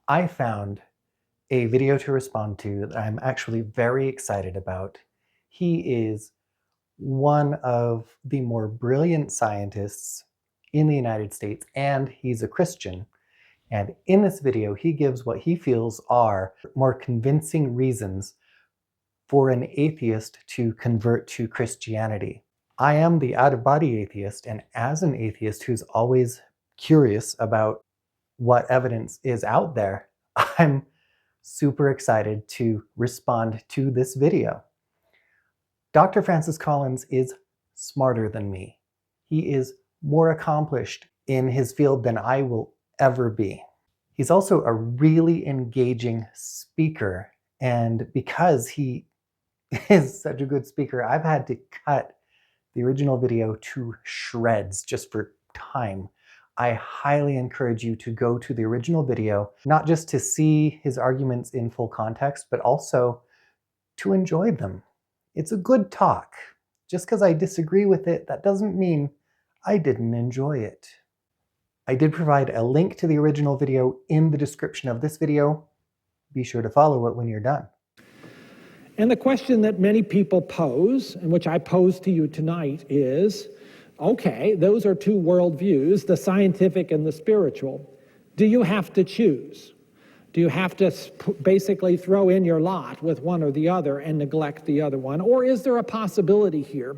I found a video to respond to that I'm actually very excited about. He is one of the more brilliant scientists in the United States, and he's a Christian. And in this video, he gives what he feels are more convincing reasons for an atheist to convert to Christianity. I am the out-of-body atheist, and as an atheist who's always curious about what evidence is out there, I'm super excited to respond to this video. Dr. Francis Collins is smarter than me. He is more accomplished in his field than I will ever be. He's also a really engaging speaker, and because he is such a good speaker, I've had to cut the original video to shreds just for time. I highly encourage you to go to the original video, not just to see his arguments in full context, but also to enjoy them. It's a good talk. Just because I disagree with it, that doesn't mean I didn't enjoy it. I did provide a link to the original video in the description of this video. Be sure to follow it when you're done. And the question that many people pose, and which I pose to you tonight, is, okay, those are two worldviews, the scientific and the spiritual. Do you have to choose? Do you have to basically throw in your lot with one or the other and neglect the other one? Or is there a possibility here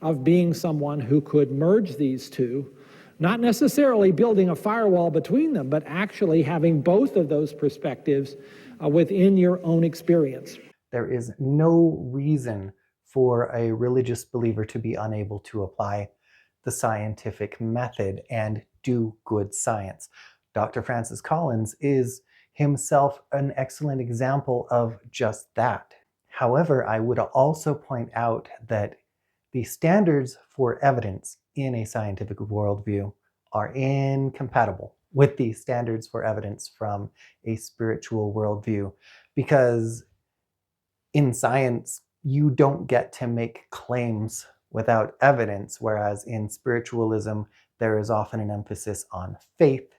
of being someone who could merge these two, not necessarily building a firewall between them, but actually having both of those perspectives within your own experience? There is no reason for a religious believer to be unable to apply the scientific method and do good science. Dr. Francis Collins is himself an excellent example of just that. However, I would also point out that the standards for evidence in a scientific worldview are incompatible with the standards for evidence from a spiritual worldview, because in science, you don't get to make claims without evidence, whereas in spiritualism, there is often an emphasis on faith,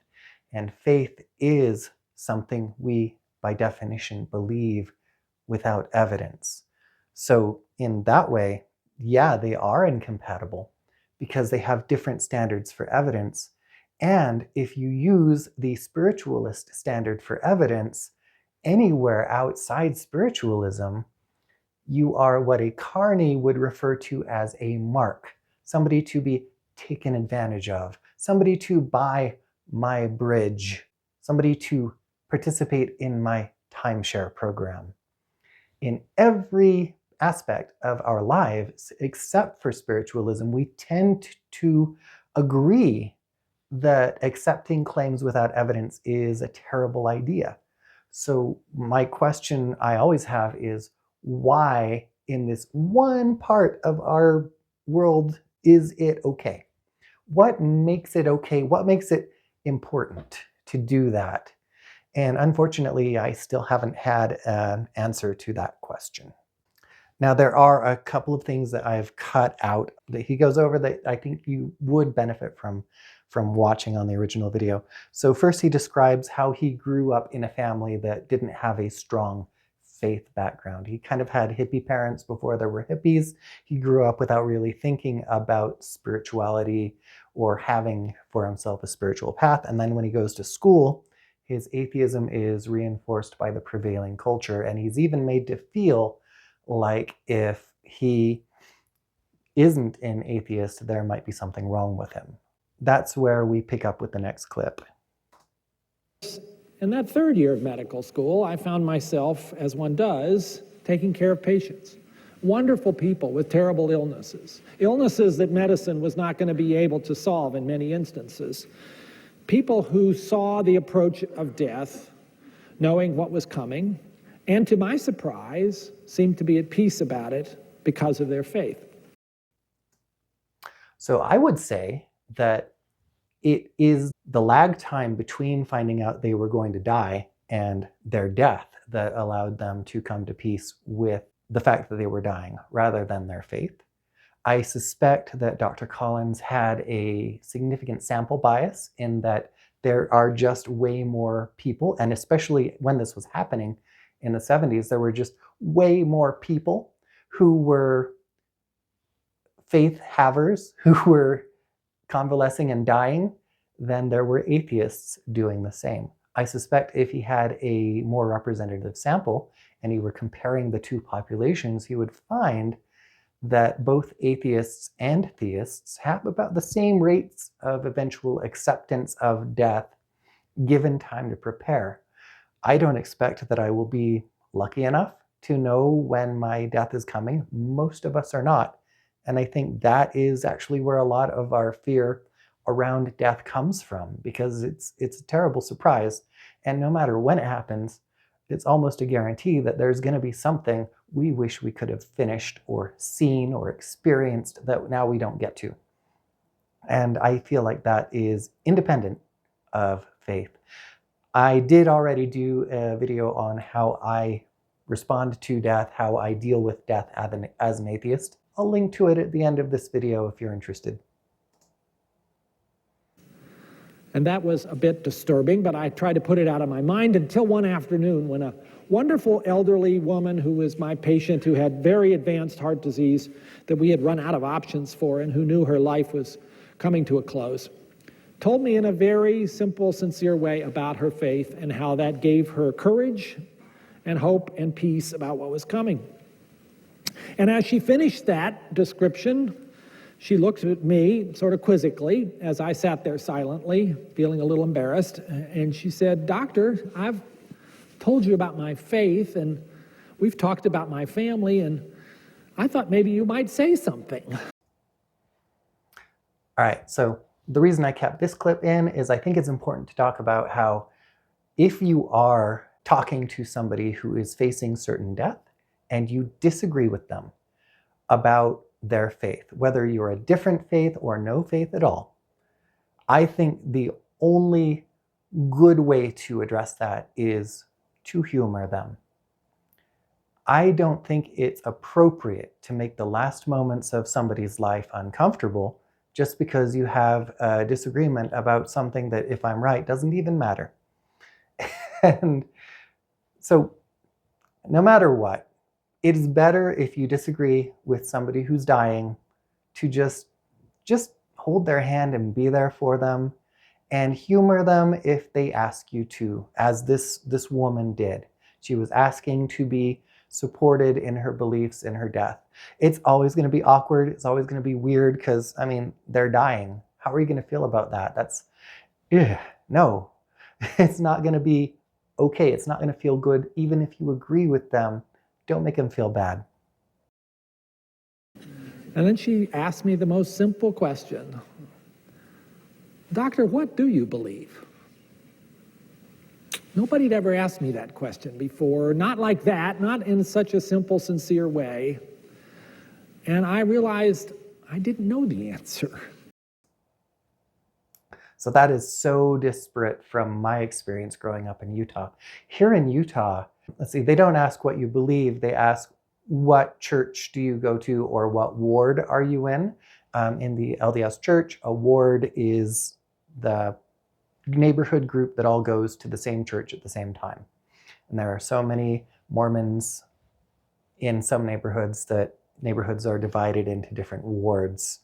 and faith is something we, by definition, believe without evidence. So in that way, yeah, they are incompatible because they have different standards for evidence. And if you use the spiritualist standard for evidence, anywhere outside spiritualism, you are what a carny would refer to as a mark, somebody to be taken advantage of, somebody to buy my bridge, somebody to participate in my timeshare program. In every aspect of our lives, except for spiritualism, we tend to agree that accepting claims without evidence is a terrible idea. So my question I always have is, why in this one part of our world is it okay? What makes it okay? What makes it important to do that? And unfortunately, I still haven't had an answer to that question. Now, there are a couple of things that I've cut out that he goes over that I think you would benefit from watching on the original video. So first, he describes how he grew up in a family that didn't have a strong faith background. He kind of had hippie parents before there were hippies. He grew up without really thinking about spirituality or having for himself a spiritual path. And then when he goes to school, his atheism is reinforced by the prevailing culture. And he's even made to feel like if he isn't an atheist, there might be something wrong with him. That's where we pick up with the next clip. In that third year of medical school, I found myself, as one does, taking care of patients. Wonderful people with terrible illnesses. Illnesses that medicine was not going to be able to solve in many instances. People who saw the approach of death, knowing what was coming, and to my surprise, seemed to be at peace about it because of their faith. So I would say that it is the lag time between finding out they were going to die and their death that allowed them to come to peace with the fact that they were dying rather than their faith. I suspect that Dr. Collins had a significant sample bias in that There are just way more people, and especially when this was happening in the 70s, there were just way more people who were faith havers, who were convalescing and dying, than there were atheists doing the same. I suspect if he had a more representative sample and he were comparing the two populations, he would find that both atheists and theists have about the same rates of eventual acceptance of death given time to prepare. I don't expect that I will be lucky enough to know when my death is coming. Most of us are not. And I think that is actually where a lot of our fear around death comes from, because it's a terrible surprise. And no matter when it happens, it's almost a guarantee that there's going to be something we wish we could have finished or seen or experienced that now we don't get to. And I feel like that is independent of faith. I did already do a video on how I respond to death, how I deal with death as an atheist. I'll link to it at the end of this video if you're interested. And that was a bit disturbing, but I tried to put it out of my mind until one afternoon when a wonderful elderly woman who was my patient, who had very advanced heart disease that we had run out of options for and who knew her life was coming to a close, told me in a very simple, sincere way about her faith and how that gave her courage and hope and peace about what was coming. And as she finished that description, she looked at me sort of quizzically as I sat there silently, feeling a little embarrassed, and she said, "Doctor, I've told you about my faith, and we've talked about my family, and I thought maybe you might say something." All right, so the reason I kept this clip in is I think it's important to talk about how if you are talking to somebody who is facing certain death and you disagree with them about their faith, whether you're a different faith or no faith at all, I think the only good way to address that is to humor them. I don't think it's appropriate to make the last moments of somebody's life uncomfortable just because you have a disagreement about something that, if I'm right, doesn't even matter. And so no matter what, it is better if you disagree with somebody who's dying to just hold their hand and be there for them and humor them if they ask you to, as this woman did. She was asking to be supported in her beliefs in her death. It's always going to be awkward. It's always going to be weird because, I mean, they're dying. How are you going to feel about that? No, it's not going to be okay. It's not going to feel good. Even if you agree with them, don't make them feel bad. And then she asked me the most simple question. "Doctor, what do you believe?" Nobody had ever asked me that question before, not like that, not in such a simple, sincere way. And I realized I didn't know the answer. So that is so disparate from my experience growing up in Utah. Here in Utah, let's see, they don't ask what you believe, they ask what church do you go to or what ward are you in. In the LDS church, a ward is the neighborhood group that all goes to the same church at the same time. And there are so many Mormons in some neighborhoods that neighborhoods are divided into different wards.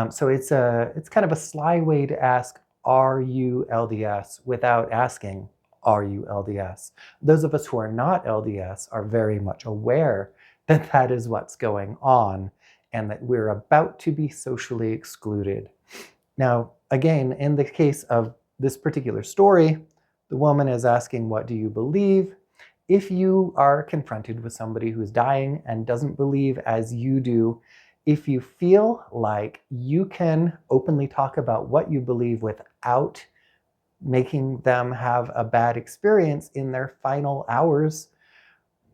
So it's kind of a sly way to ask, are you LDS, without asking, are you LDS? Those of us who are not LDS are very much aware that that is what's going on and that we're about to be socially excluded. Now, again, in the case of this particular story, the woman is asking, what do you believe? If you are confronted with somebody who's dying and doesn't believe as you do, if you feel like you can openly talk about what you believe without making them have a bad experience in their final hours,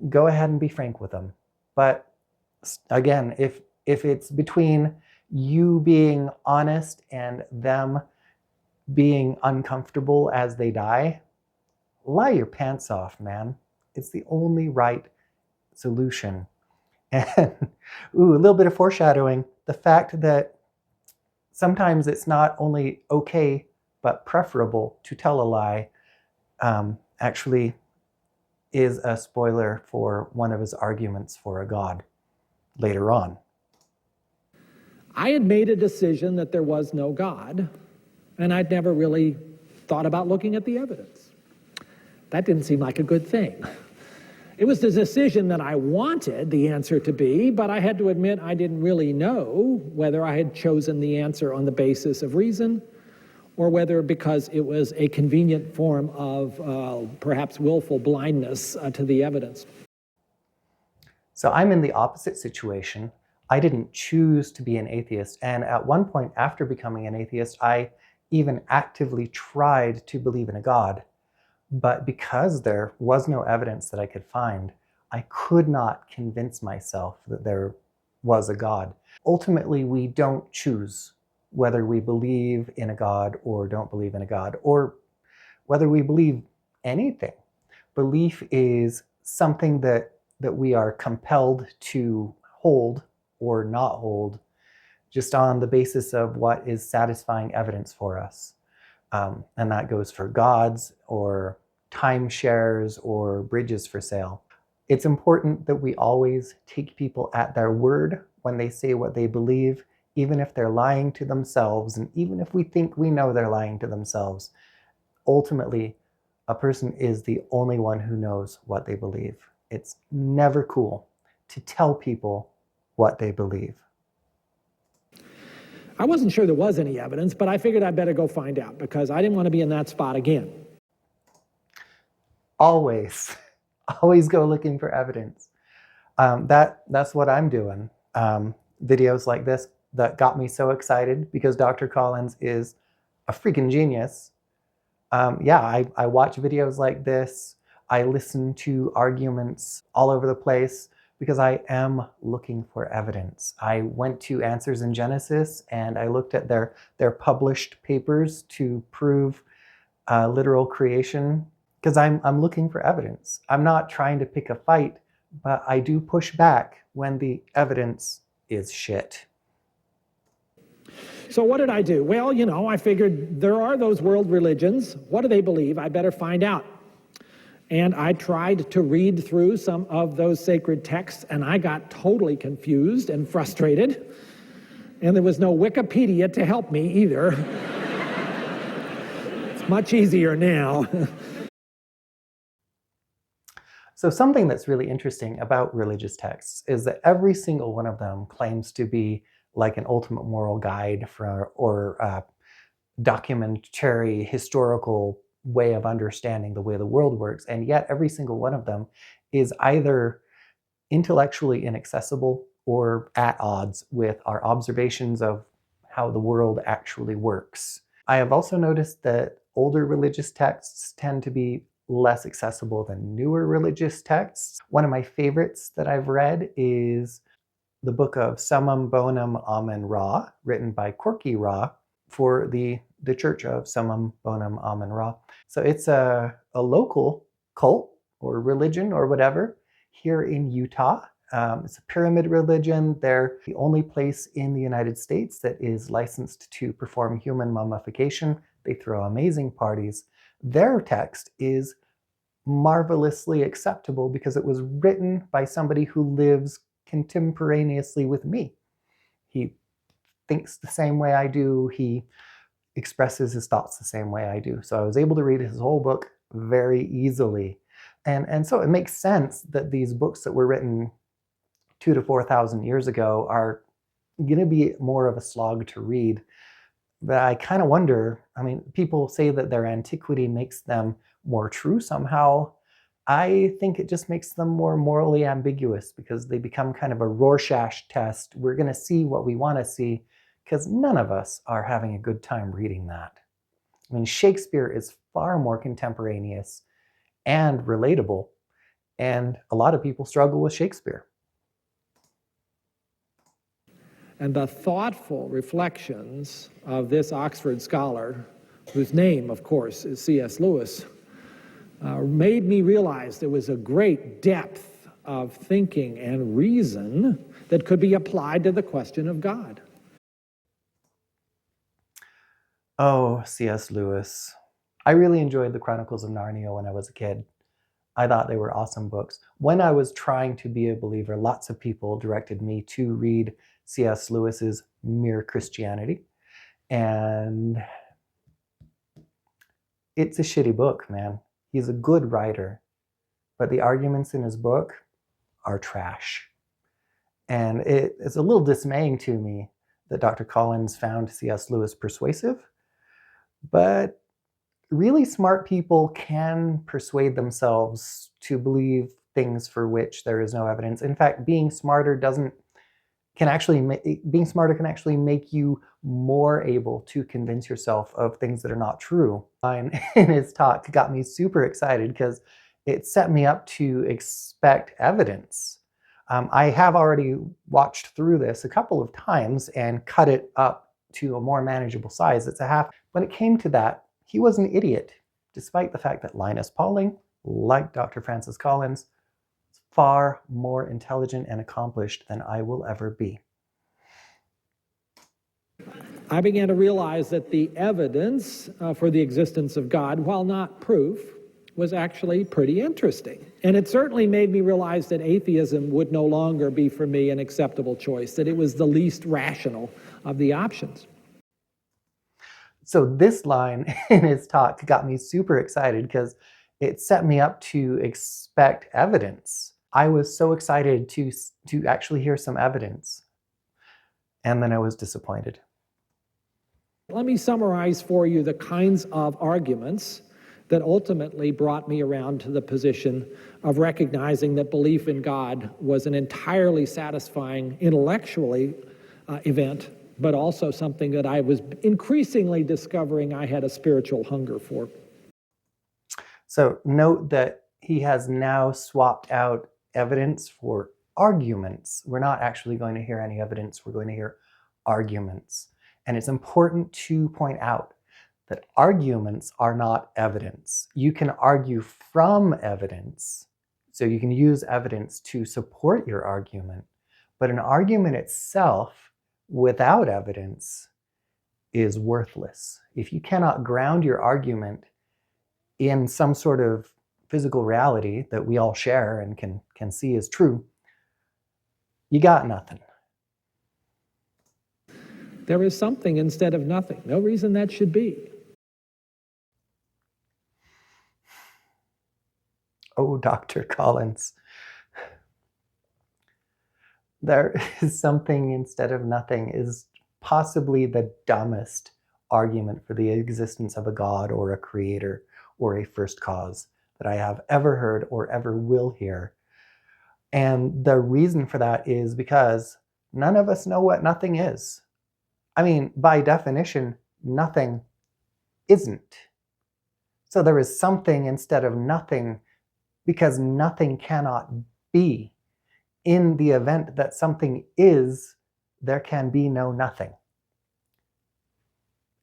go ahead and be frank with them. But again, if it's between you being honest and them being uncomfortable as they die, lie your pants off, man. It's the only right solution. And a little bit of foreshadowing, the fact that sometimes it's not only okay but preferable to tell a lie, actually is a spoiler for one of his arguments for a God later on. I had made a decision that there was no God, and I'd never really thought about looking at the evidence. That didn't seem like a good thing. It was the decision that I wanted the answer to be, but I had to admit I didn't really know whether I had chosen the answer on the basis of reason or whether because it was a convenient form of perhaps willful blindness to the evidence. So I'm in the opposite situation. I didn't choose to be an atheist, and at one point after becoming an atheist, I even actively tried to believe in a God. But because there was no evidence that I could find, I could not convince myself that there was a God. Ultimately, we don't choose whether we believe in a God or don't believe in a God, or whether we believe anything. Belief is something that we are compelled to hold or not hold just on the basis of what is satisfying evidence for us. And that goes for gods or timeshares or bridges for sale. It's important that we always take people at their word when they say what they believe, even if they're lying to themselves, and even if we think we know they're lying to themselves. Ultimately, a person is the only one who knows what they believe. It's never cool to tell people what they believe. I wasn't sure there was any evidence, but I figured I'd better go find out because I didn't want to be in that spot again. Always go looking for evidence. That's what I'm doing. Videos like this that got me so excited because Dr. Collins is a freaking genius. I watch videos like this. I listen to arguments all over the place because I am looking for evidence. I went to Answers in Genesis and I looked at their published papers to prove literal creation because I'm looking for evidence. I'm not trying to pick a fight, but I do push back when the evidence is shit. So what did I do? Well, I figured there are those world religions. What do they believe? I better find out. And I tried to read through some of those sacred texts, and I got totally confused and frustrated. And there was no Wikipedia to help me either. It's much easier now. So something that's really interesting about religious texts is that every single one of them claims to be like an ultimate moral guide or documentary historical way of understanding the way the world works, and yet every single one of them is either intellectually inaccessible or at odds with our observations of how the world actually works. I have also noticed that older religious texts tend to be less accessible than newer religious texts. One of my favorites that I've read is the book of Summum Bonum Amen Ra, written by Corky Ra for the Church of Summum Bonum Amen Ra. So it's a local cult or religion or whatever here in Utah. It's a pyramid religion. They're the only place in the United States that is licensed to perform human mummification. They throw amazing parties. Their text is marvelously acceptable because it was written by somebody who lives contemporaneously with me. He thinks the same way I do. He expresses his thoughts the same way I do. So I was able to read his whole book very easily. And so it makes sense that these books that were written 2,000 to 4,000 years ago are going to be more of a slog to read. But I kind of wonder, people say that their antiquity makes them more true somehow. I think it just makes them more morally ambiguous because they become kind of a Rorschach test. We're going to see what we want to see because none of us are having a good time reading that. Shakespeare is far more contemporaneous and relatable, and a lot of people struggle with Shakespeare. And the thoughtful reflections of this Oxford scholar, whose name, of course, is C.S. Lewis, made me realize there was a great depth of thinking and reason that could be applied to the question of God. Oh, C.S. Lewis. I really enjoyed the Chronicles of Narnia when I was a kid. I thought they were awesome books. When I was trying to be a believer, lots of people directed me to read C.S. Lewis's Mere Christianity. And it's a shitty book, man. He's a good writer, but the arguments in his book are trash. And it's a little dismaying to me that Dr. Collins found C.S. Lewis persuasive, but really smart people can persuade themselves to believe things for which there is no evidence. In fact, being smarter can actually make you more able to convince yourself of things that are not true. In his talk got me super excited because it set me up to expect evidence. I have already watched through this a couple of times and cut it up to a more manageable size. It's a half. When it came to that, he was an idiot, despite the fact that Linus Pauling, like Dr. Francis Collins, is far more intelligent and accomplished than I will ever be. I began to realize that the evidence for the existence of God, while not proof, was actually pretty interesting. And it certainly made me realize that atheism would no longer be for me an acceptable choice, that it was the least rational of the options. So this line in his talk got me super excited because it set me up to expect evidence. I was so excited to actually hear some evidence. And then I was disappointed. Let me summarize for you the kinds of arguments that ultimately brought me around to the position of recognizing that belief in God was an entirely satisfying intellectually event, but also something that I was increasingly discovering I had a spiritual hunger for. So note that he has now swapped out evidence for arguments. We're not actually going to hear any evidence, we're going to hear arguments. And it's important to point out that arguments are not evidence. You can argue from evidence, so you can use evidence to support your argument, but an argument itself without evidence is worthless. If you cannot ground your argument in some sort of physical reality that we all share and can see is true, you got nothing. There is something instead of nothing. No reason that should be. Oh, Dr. Collins. There is something instead of nothing is possibly the dumbest argument for the existence of a God or a creator or a first cause that I have ever heard or ever will hear. And the reason for that is because none of us know what nothing is. I mean, by definition, nothing isn't. So there is something instead of nothing because nothing cannot be. In the event that something is, there can be no nothing.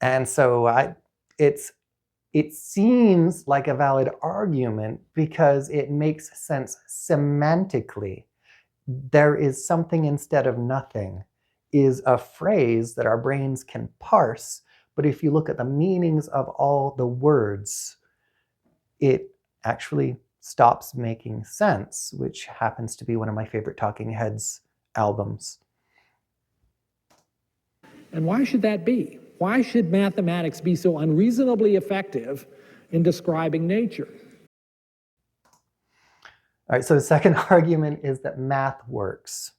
And so it seems like a valid argument because it makes sense semantically. There is something instead of nothing is a phrase that our brains can parse, but if you look at the meanings of all the words, it actually stops making sense, which happens to be one of my favorite Talking Heads albums. And why should that be? Why should mathematics be so unreasonably effective in describing nature? All right, so the second argument is that math works.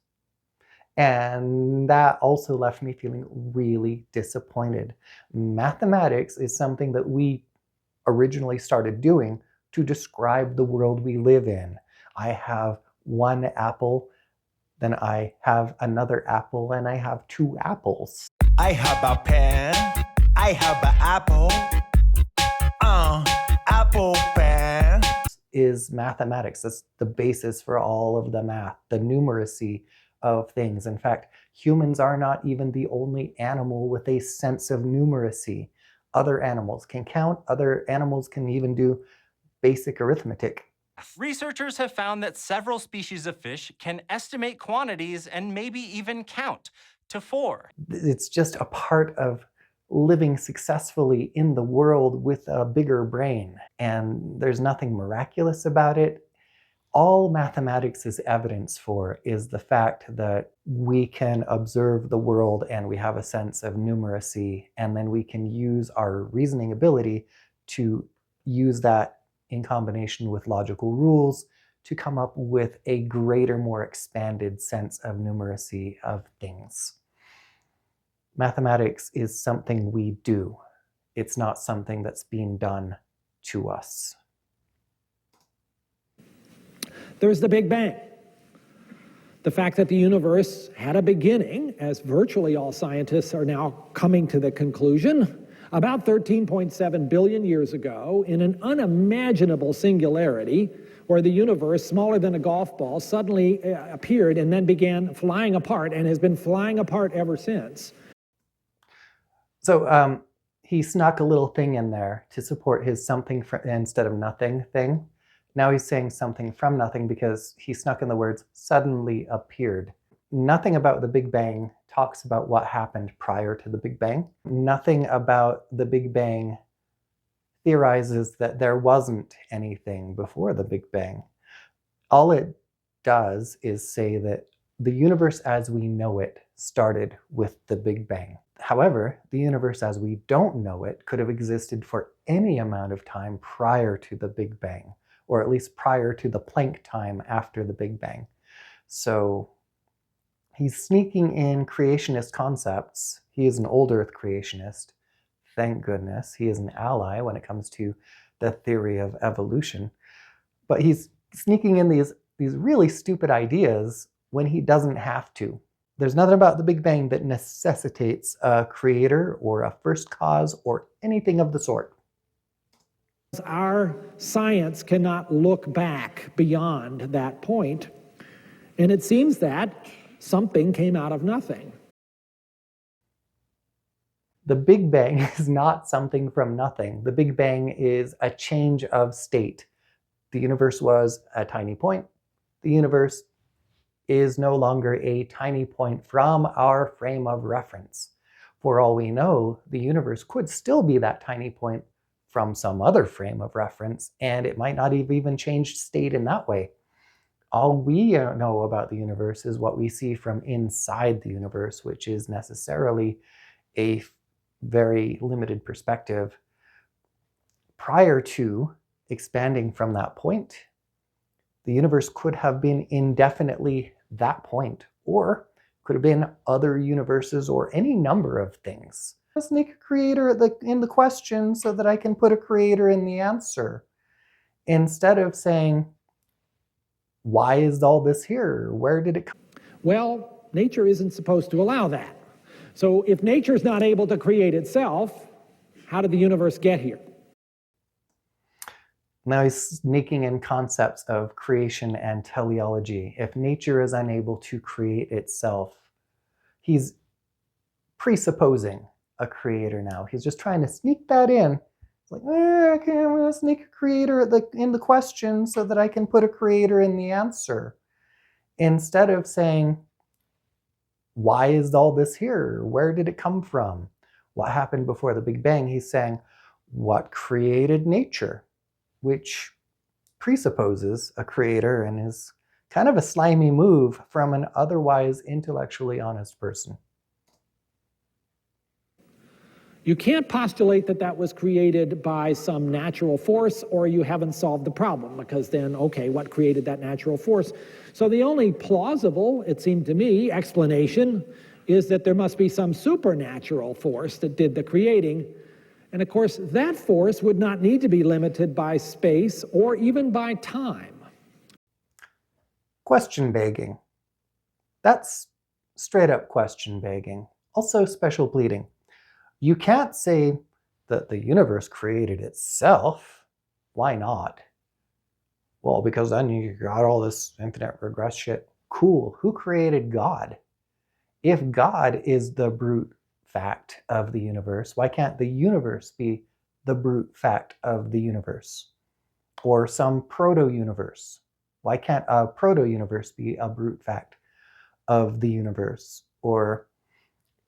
And that also left me feeling really disappointed. Mathematics is something that we originally started doing to describe the world we live in. I have one apple, then I have another apple, and I have two apples. I have a pen, I have an apple, apple pen. Is mathematics. That's the basis for all of the math, the numeracy of things. In fact, humans are not even the only animal with a sense of numeracy. Other animals can count, other animals can even do basic arithmetic. Researchers have found that several species of fish can estimate quantities and maybe even count to 4. It's just a part of living successfully in the world with a bigger brain, and there's nothing miraculous about it. All mathematics is evidence for is the fact that we can observe the world and we have a sense of numeracy, and then we can use our reasoning ability to use that in combination with logical rules to come up with a greater, more expanded sense of numeracy of things. Mathematics is something we do. It's not something that's being done to us. There's the Big Bang. The fact that the universe had a beginning, as virtually all scientists are now coming to the conclusion, about 13.7 billion years ago, in an unimaginable singularity, where the universe, smaller than a golf ball, suddenly appeared and then began flying apart and has been flying apart ever since. So he snuck a little thing in there to support his something instead of nothing thing. Now he's saying something from nothing because he snuck in the words suddenly appeared. Nothing about the Big Bang talks about what happened prior to the Big Bang. Nothing about the Big Bang theorizes that there wasn't anything before the Big Bang. All it does is say that the universe as we know it started with the Big Bang. However, the universe as we don't know it could have existed for any amount of time prior to the Big Bang, or at least prior to the Planck time after the Big Bang. So he's sneaking in creationist concepts. He is an old Earth creationist. Thank goodness. He is an ally when it comes to the theory of evolution. But he's sneaking in these really stupid ideas when he doesn't have to. There's nothing about the Big Bang that necessitates a creator or a first cause or anything of the sort. Our science cannot look back beyond that point, and it seems that something came out of nothing. The Big Bang is not something from nothing. The Big Bang is a change of state. The universe was a tiny point. The universe is no longer a tiny point from our frame of reference. For all we know, the universe could still be that tiny point from some other frame of reference, and it might not have even changed state in that way. All we know about the universe is what we see from inside the universe, which is necessarily a very limited perspective. Prior to expanding from that point, the universe could have been indefinitely that point, or could have been other universes or any number of things. Let's make a creator in the question so that I can put a creator in the answer. Instead of saying, why is all this here? Where did it come? Well, nature isn't supposed to allow that. So if nature's not able to create itself, how did the universe get here? Now he's sneaking in concepts of creation and teleology. If nature is unable to create itself, he's presupposing a creator now. He's just trying to sneak that in. It's like, I'm going to sneak a creator in the question so that I can put a creator in the answer. Instead of saying, why is all this here? Where did it come from? What happened before the Big Bang? He's saying, what created nature? Which presupposes a creator and is kind of a slimy move from an otherwise intellectually honest person. You can't postulate that that was created by some natural force, or you haven't solved the problem, because then, okay, what created that natural force? So the only plausible, it seemed to me, explanation is that there must be some supernatural force that did the creating. And of course, that force would not need to be limited by space or even by time. Question begging. That's straight up question begging. Also special pleading. You can't say that the universe created itself. Why not? Well, because then you got all this infinite regress shit. Cool. Who created God? If God is the brute fact of the universe, why can't the universe be the brute fact of the universe? Or some proto-universe? Why can't a proto-universe be a brute fact of the universe? Or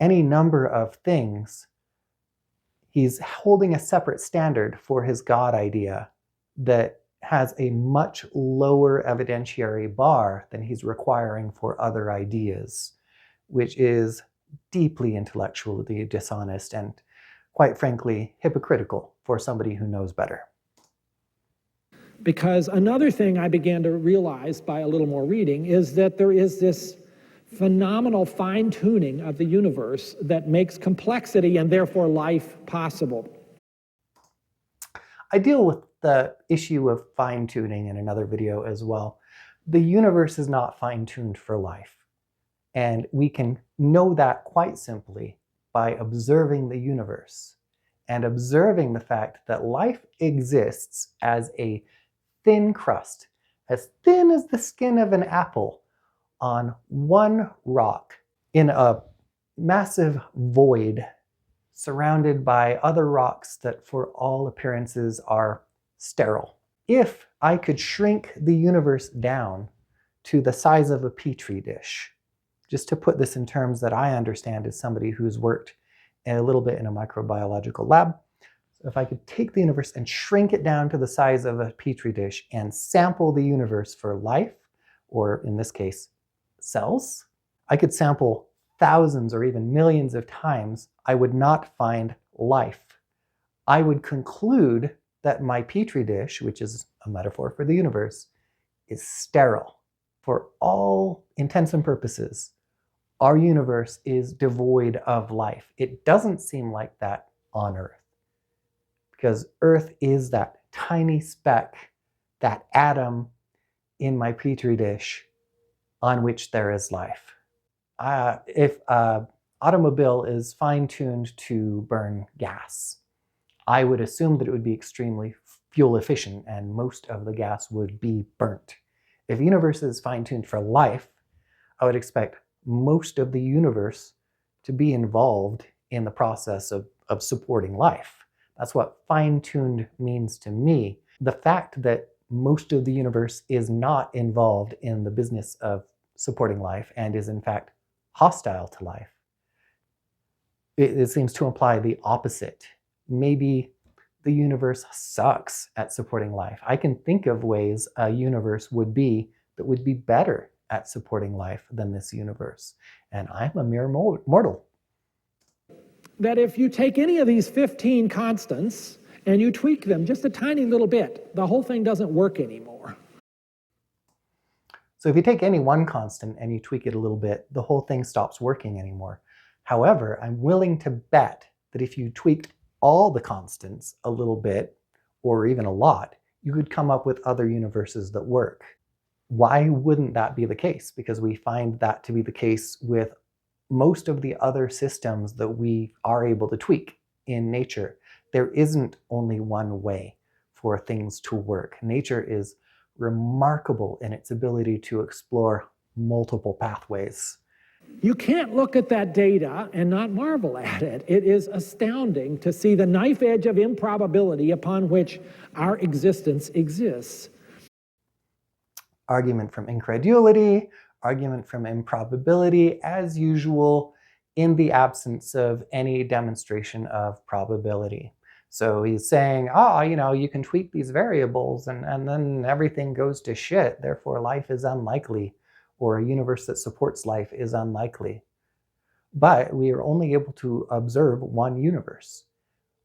any number of things He's holding a separate standard for his God idea that has a much lower evidentiary bar than he's requiring for other ideas, which is deeply intellectually dishonest and, quite frankly, hypocritical for somebody who knows better. Because another thing I began to realize by a little more reading is that there is this phenomenal fine-tuning of the universe that makes complexity and therefore life possible. I deal with the issue of fine-tuning in another video as well. The universe is not fine-tuned for life, and we can know that quite simply by observing the universe and observing the fact that life exists as a thin crust, as thin as the skin of an apple, on one rock in a massive void surrounded by other rocks that for all appearances are sterile. If I could shrink the universe down to the size of a petri dish, just to put this in terms that I understand as somebody who's worked a little bit in a microbiological lab, if I could take the universe and shrink it down to the size of a petri dish and sample the universe for life, or in this case, cells, I could sample thousands or even millions of times, I would not find life. I would conclude that my petri dish, which is a metaphor for the universe, is sterile. For all intents and purposes, our universe is devoid of life. It doesn't seem like that on Earth, because Earth is that tiny speck, that atom in my petri dish on which there is life. If an automobile is fine-tuned to burn gas, I would assume that it would be extremely fuel efficient and most of the gas would be burnt. If the universe is fine-tuned for life, I would expect most of the universe to be involved in the process of supporting life. That's what fine-tuned means to me. The fact that most of the universe is not involved in the business of supporting life and is in fact hostile to life, it seems to imply the opposite. Maybe the universe sucks at supporting life. I can think of ways a universe would be that would be better at supporting life than this universe, and I'm a mere mortal. That if you take any of these 15 constants and you tweak them just a tiny little bit, the whole thing doesn't work anymore. So if you take any one constant and you tweak it a little bit, the whole thing stops working anymore. However, I'm willing to bet that if you tweaked all the constants a little bit, or even a lot, you could come up with other universes that work. Why wouldn't that be the case? Because we find that to be the case with most of the other systems that we are able to tweak in nature. There isn't only one way for things to work. Nature is remarkable in its ability to explore multiple pathways. You can't look at that data and not marvel at it. It is astounding to see the knife edge of improbability upon which our existence exists. Argument from incredulity, argument from improbability, as usual, in the absence of any demonstration of probability. So he's saying, you can tweak these variables and then everything goes to shit, therefore life is unlikely, or a universe that supports life is unlikely. But we are only able to observe one universe.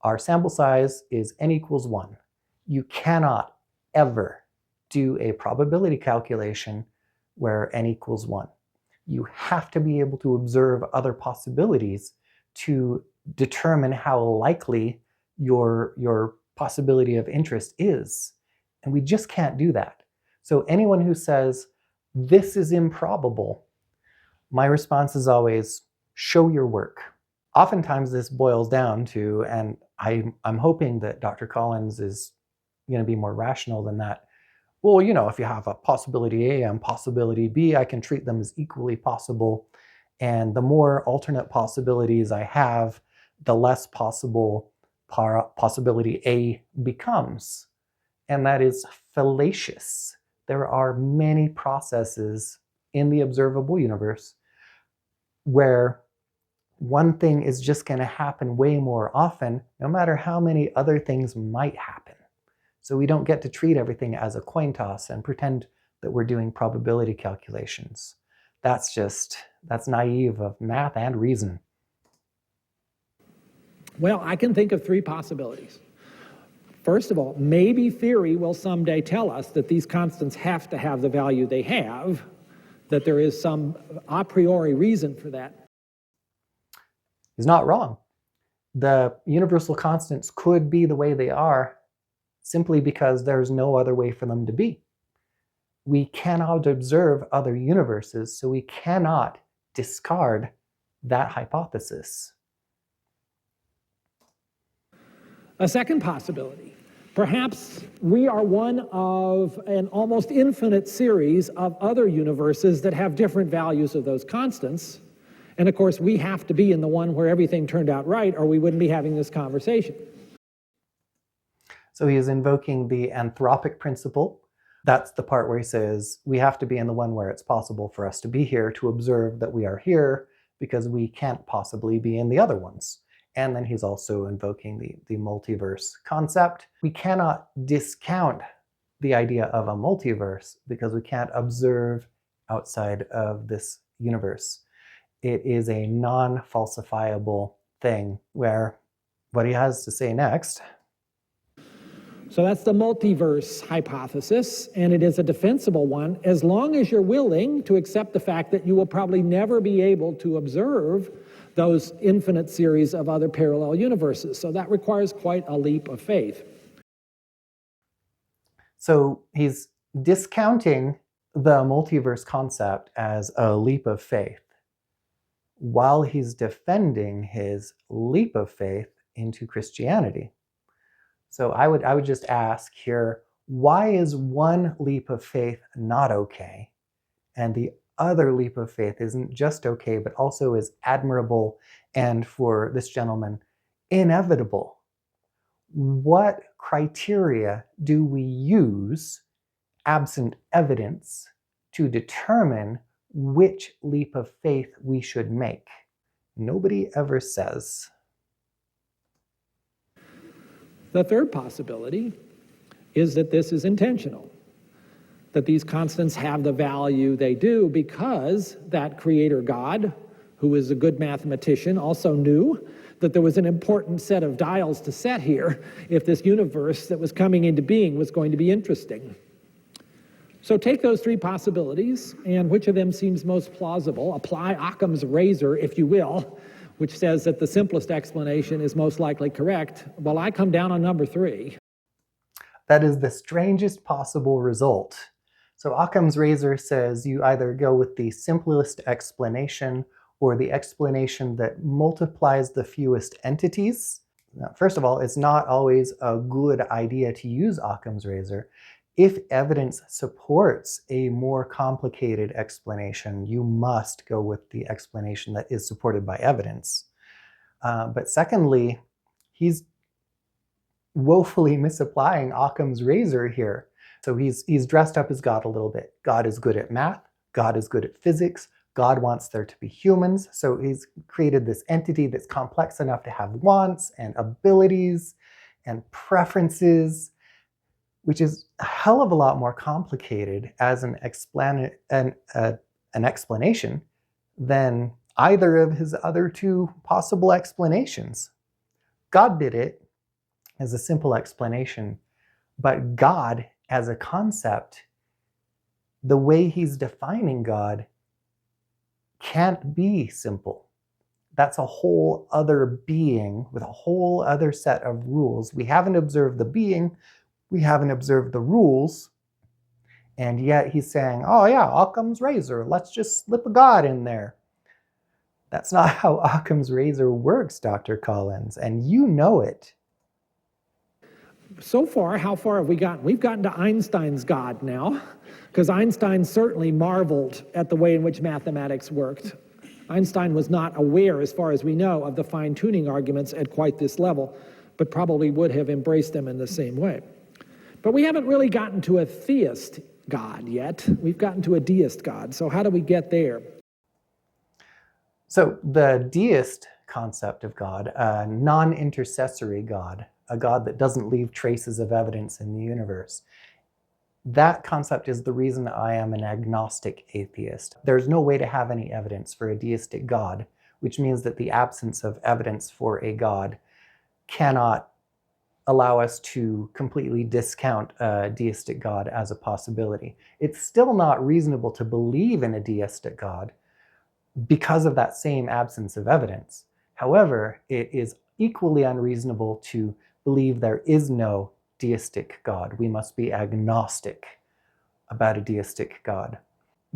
Our sample size is n equals 1. You cannot ever do a probability calculation where n equals 1. You have to be able to observe other possibilities to determine how likely your possibility of interest is. And we just can't do that. So anyone who says, this is improbable, my response is always, show your work. Oftentimes this boils down to, and I'm hoping that Dr. Collins is going to be more rational than that. Well, if you have a possibility A and possibility B, I can treat them as equally possible. And the more alternate possibilities I have, the less possible possibility A becomes. And that is fallacious. There are many processes in the observable universe where one thing is just going to happen way more often, no matter how many other things might happen. So we don't get to treat everything as a coin toss and pretend that we're doing probability calculations. That's naive of math and reason. Well, I can think of three possibilities. First of all, maybe theory will someday tell us that these constants have to have the value they have, that there is some a priori reason for that. He's not wrong. The universal constants could be the way they are simply because there's no other way for them to be. We cannot observe other universes, so we cannot discard that hypothesis. A second possibility, perhaps we are one of an almost infinite series of other universes that have different values of those constants. And of course, we have to be in the one where everything turned out right, or we wouldn't be having this conversation. So he is invoking the anthropic principle. That's the part where he says we have to be in the one where it's possible for us to be here, to observe that we are here, because we can't possibly be in the other ones. And then he's also invoking the multiverse concept. We cannot discount the idea of a multiverse because we can't observe outside of this universe. It is a non-falsifiable thing, where what he has to say next. So that's the multiverse hypothesis, and it is a defensible one as long as you're willing to accept the fact that you will probably never be able to observe those infinite series of other parallel universes. So that requires quite a leap of faith. So he's discounting the multiverse concept as a leap of faith while he's defending his leap of faith into Christianity. So I would just ask here, why is one leap of faith not okay, and the other leap of faith isn't just okay, but also is admirable and, for this gentleman, inevitable? What criteria do we use, absent evidence, to determine which leap of faith we should make? Nobody ever says. The third possibility is that this is intentional, that these constants have the value they do because that creator God, who is a good mathematician, also knew that there was an important set of dials to set here if this universe that was coming into being was going to be interesting. So take those three possibilities, and which of them seems most plausible? Apply Occam's razor, if you will, which says that the simplest explanation is most likely correct. Well, I come down on number 3. That is the strangest possible result. So Occam's razor says you either go with the simplest explanation or the explanation that multiplies the fewest entities. Now, first of all, it's not always a good idea to use Occam's razor. If evidence supports a more complicated explanation, you must go with the explanation that is supported by evidence. But secondly, he's woefully misapplying Occam's razor here. So he's dressed up as God a little bit. God is good at math. God is good at physics. God wants there to be humans. So he's created this entity that's complex enough to have wants and abilities and preferences, which is a hell of a lot more complicated as an explanation than either of his other two possible explanations. God did it as a simple explanation, but God as a concept, the way he's defining God, can't be simple. That's a whole other being with a whole other set of rules. We haven't observed the being, we haven't observed the rules, and yet he's saying, oh yeah, Occam's razor, let's just slip a God in there. That's not how Occam's razor works, Dr. Collins, and you know it. So far, how far have we gotten? We've gotten to Einstein's God now, because Einstein certainly marveled at the way in which mathematics worked. Einstein was not aware, as far as we know, of the fine-tuning arguments at quite this level, but probably would have embraced them in the same way. But we haven't really gotten to a theist God yet. We've gotten to a deist God. So how do we get there? So the deist concept of God, a non-intercessory God, a God that doesn't leave traces of evidence in the universe, that concept is the reason I am an agnostic atheist. There's no way to have any evidence for a deistic God, which means that the absence of evidence for a God cannot allow us to completely discount a deistic God as a possibility. It's still not reasonable to believe in a deistic God because of that same absence of evidence. However, it is equally unreasonable to believe there is no deistic God. We must be agnostic about a deistic God.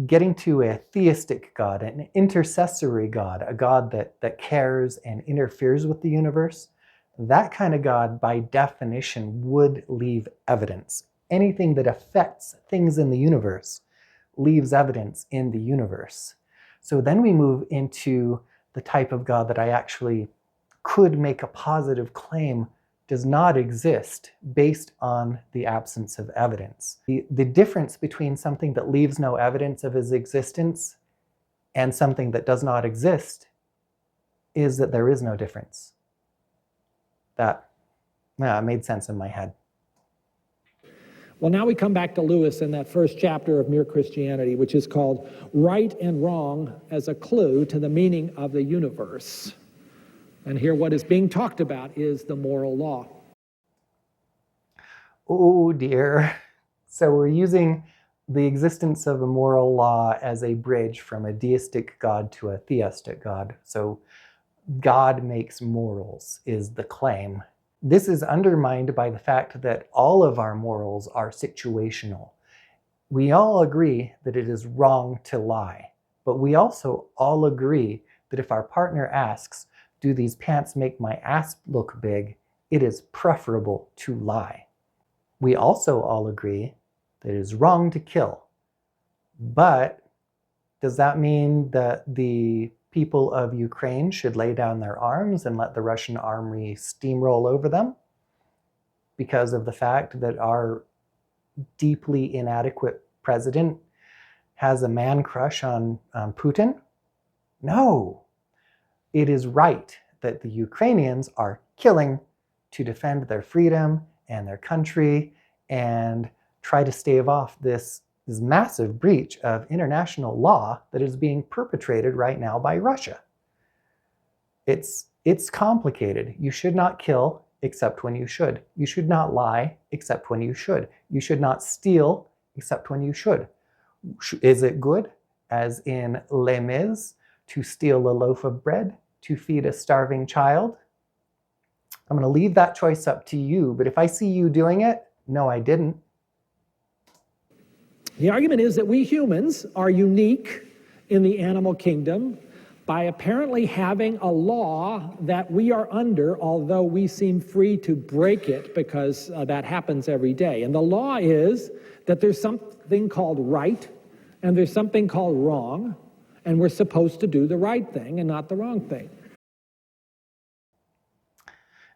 Getting to a theistic God, an intercessory God, a God that cares and interferes with the universe, that kind of God, by definition, would leave evidence. Anything that affects things in the universe leaves evidence in the universe. So then we move into the type of God that I actually could make a positive claim does not exist based on the absence of evidence. The difference between something that leaves no evidence of its existence and something that does not exist is that there is no difference. That made sense in my head. Well, now we come back to Lewis in that first chapter of Mere Christianity, which is called Right and Wrong as a Clue to the Meaning of the Universe. And here what is being talked about is the moral law. Oh dear. So we're using the existence of a moral law as a bridge from a deistic God to a theistic God. So God makes morals is the claim. This is undermined by the fact that all of our morals are situational. We all agree that it is wrong to lie, but we also all agree that if our partner asks, "Do these pants make my ass look big?" it is preferable to lie. We also all agree that it is wrong to kill. But does that mean that the people of Ukraine should lay down their arms and let the Russian army steamroll over them because of the fact that our deeply inadequate president has a man crush on Putin? No. It is right that the Ukrainians are killing to defend their freedom and their country and try to stave off this massive breach of international law that is being perpetrated right now by Russia. It's complicated. You should not kill except when you should. You should not lie except when you should. You should not steal except when you should. Is it good, as in Les Mis, to steal a loaf of bread to feed a starving child? I'm going to leave that choice up to you, but if I see you doing it, no, I didn't. The argument is that we humans are unique in the animal kingdom by apparently having a law that we are under, although we seem free to break it because that happens every day. And the law is that there's something called right and there's something called wrong, and we're supposed to do the right thing and not the wrong thing.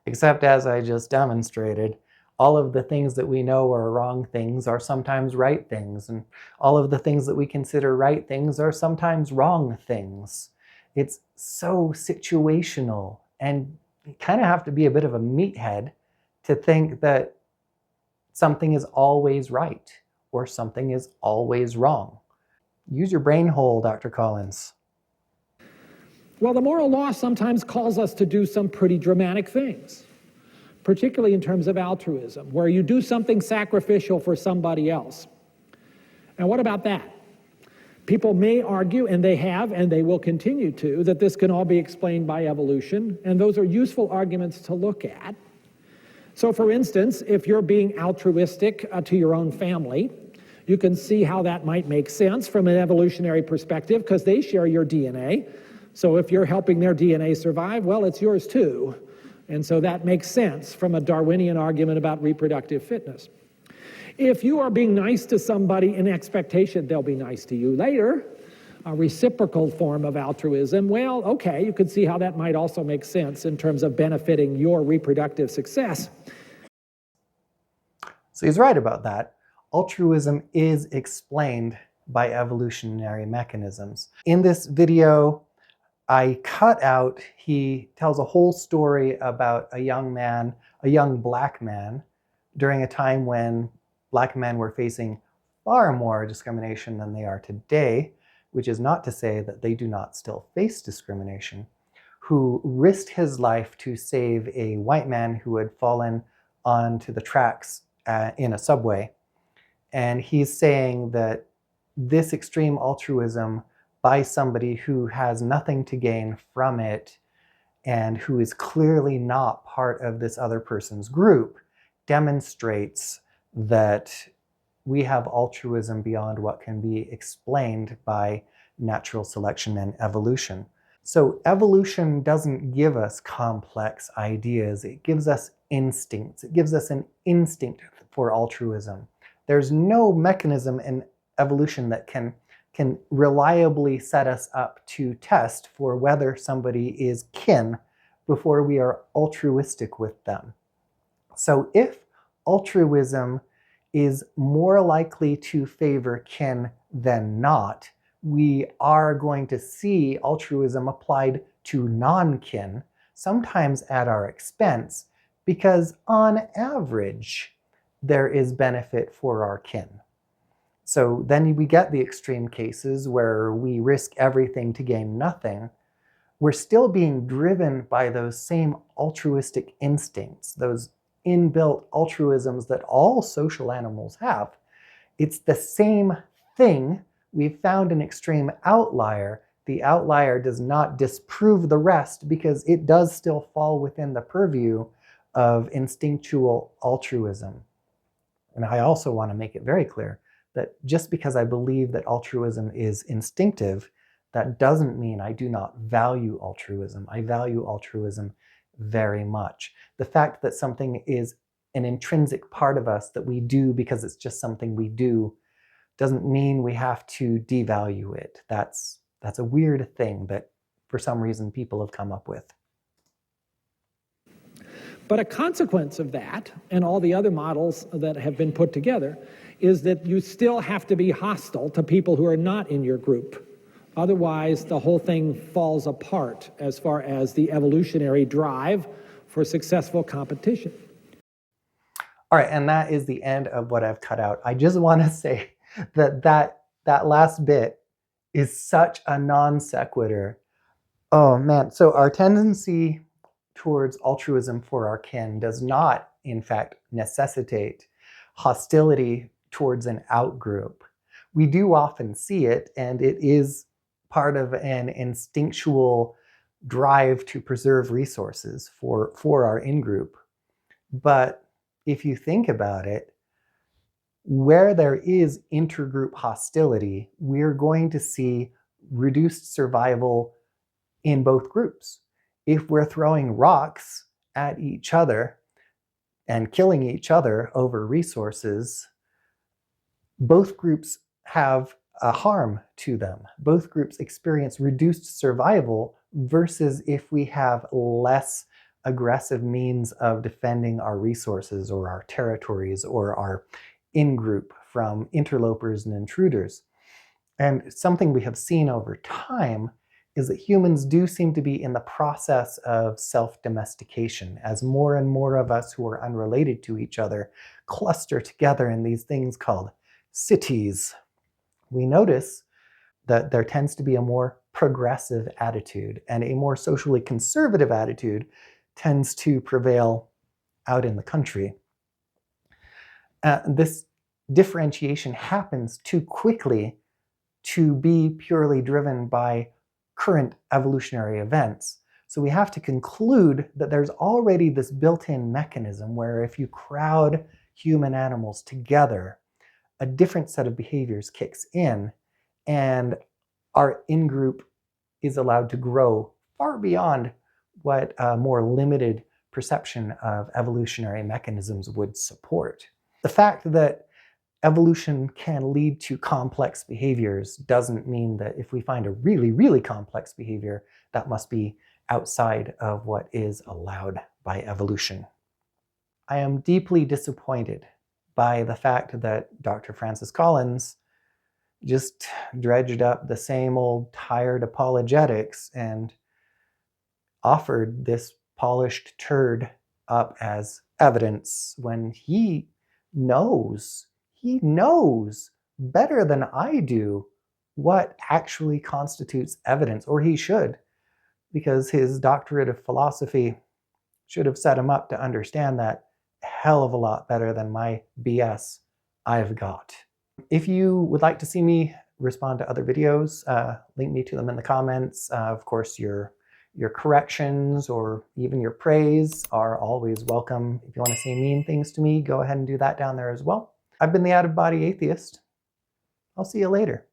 Except, as I just demonstrated, all of the things that we know are wrong things are sometimes right things, and all of the things that we consider right things are sometimes wrong things. It's so situational, and you kind of have to be a bit of a meathead to think that something is always right or something is always wrong. Use your brain hole, Dr. Collins. Well, the moral law sometimes calls us to do some pretty dramatic things, particularly in terms of altruism, where you do something sacrificial for somebody else. And what about that? People may argue, and they have, and they will continue to, that this can all be explained by evolution, and those are useful arguments to look at. So, for instance, if you're being altruistic to your own family, you can see how that might make sense from an evolutionary perspective, because they share your DNA. So if you're helping their DNA survive, well, it's yours too. And so that makes sense from a Darwinian argument about reproductive fitness. If you are being nice to somebody in expectation they'll be nice to you later, a reciprocal form of altruism, well, okay, you could see how that might also make sense in terms of benefiting your reproductive success. So he's right about that. Altruism is explained by evolutionary mechanisms. In this video, I cut out, he tells a whole story about a young man, a young black man, during a time when black men were facing far more discrimination than they are today, which is not to say that they do not still face discrimination, who risked his life to save a white man who had fallen onto the tracks in a subway. And he's saying that this extreme altruism by somebody who has nothing to gain from it and who is clearly not part of this other person's group demonstrates that we have altruism beyond what can be explained by natural selection and evolution. So evolution doesn't give us complex ideas. It gives us instincts. It gives us an instinct for altruism. There's no mechanism in evolution that can reliably set us up to test for whether somebody is kin before we are altruistic with them. So if altruism is more likely to favor kin than not, we are going to see altruism applied to non-kin, sometimes at our expense, because on average, there is benefit for our kin. So then we get the extreme cases where we risk everything to gain nothing. We're still being driven by those same altruistic instincts, those inbuilt altruisms that all social animals have. It's the same thing. We've found an extreme outlier. The outlier does not disprove the rest because it does still fall within the purview of instinctual altruism. And I also want to make it very clear that just because I believe that altruism is instinctive, that doesn't mean I do not value altruism. I value altruism very much. The fact that something is an intrinsic part of us that we do because it's just something we do doesn't mean we have to devalue it. That's a weird thing that for some reason people have come up with. But a consequence of that, and all the other models that have been put together, is that you still have to be hostile to people who are not in your group. Otherwise, the whole thing falls apart as far as the evolutionary drive for successful competition. All right, and that is the end of what I've cut out. I just want to say that last bit is such a non sequitur. Oh man, so our tendency towards altruism for our kin does not, in fact, necessitate hostility towards an outgroup. We do often see it, and it is part of an instinctual drive to preserve resources for our in-group. But if you think about it, where there is intergroup hostility, we're going to see reduced survival in both groups. If we're throwing rocks at each other and killing each other over resources, both groups have a harm to them. Both groups experience reduced survival versus if we have less aggressive means of defending our resources or our territories or our in-group from interlopers and intruders. And something we have seen over time is that humans do seem to be in the process of self-domestication as more and more of us who are unrelated to each other cluster together in these things called cities. We notice that there tends to be a more progressive attitude, and a more socially conservative attitude tends to prevail out in the country. This differentiation happens too quickly to be purely driven by current evolutionary events. So we have to conclude that there's already this built-in mechanism where if you crowd human animals together, a different set of behaviors kicks in, and our in-group is allowed to grow far beyond what a more limited perception of evolutionary mechanisms would support. The fact that evolution can lead to complex behaviors doesn't mean that if we find a really, really complex behavior, that must be outside of what is allowed by evolution. I am deeply disappointed by the fact that Dr. Francis Collins just dredged up the same old tired apologetics and offered this polished turd up as evidence when he knows better than I do what actually constitutes evidence, or he should, because his doctorate of philosophy should have set him up to understand that a hell of a lot better than my BS I've got. If you would like to see me respond to other videos, link me to them in the comments. Of course, your corrections or even your praise are always welcome. If you want to say mean things to me, go ahead and do that down there as well. I've been the Out of Body Atheist. I'll see you later.